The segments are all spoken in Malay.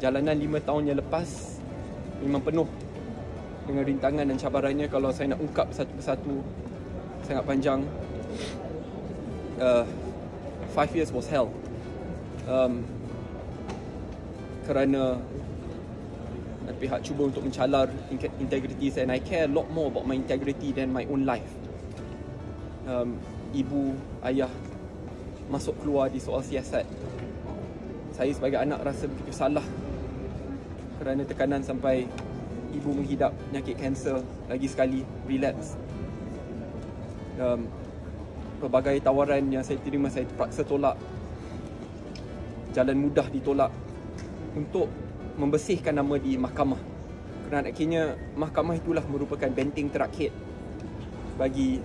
jalanan 5 tahun yang lepas memang penuh dengan rintangan dan cabarannya. Kalau saya nak ungkap satu persatu, sangat panjang. 5 years was hell. Kerana pihak cuba untuk mencalar integriti saya, and I care a lot more about my integrity than my own life. Ibu, ayah masuk keluar di soal siasat. Saya sebagai anak rasa begitu salah kerana tekanan sampai ibu menghidap penyakit kanser, lagi sekali relapse. Pelbagai tawaran yang saya terima, saya terpaksa tolak. Jalan mudah ditolak untuk membersihkan nama di mahkamah. Kerana akhirnya mahkamah itulah merupakan benteng terakhir bagi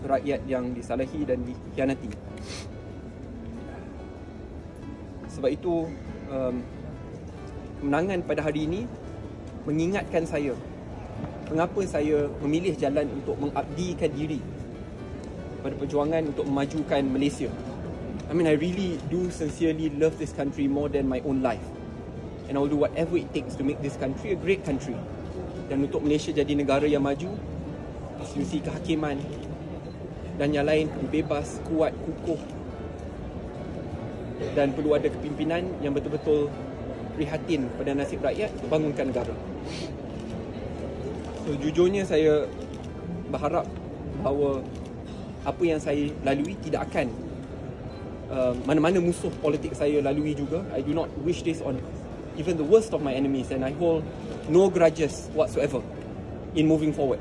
rakyat yang disalahi dan dikhianati. Sebab itu kemenangan pada hari ini mengingatkan saya mengapa saya memilih jalan untuk mengabdikan diri pada perjuangan untuk memajukan Malaysia. I mean, I really do sincerely love this country more than my own life. And I will do whatever it takes to make this country a great country. Dan untuk Malaysia jadi negara yang maju, institusi kehakiman dan yang lain bebas, kuat, kukuh. Dan perlu ada kepimpinan yang betul-betul prihatin pada nasib rakyat untuk bangunkan negara. So, jujurnya saya berharap bahawa apa yang saya lalui tidak akan mana-mana musuh politik saya lalui juga. I do not wish this on even the worst of my enemies, and I hold no grudges whatsoever in moving forward.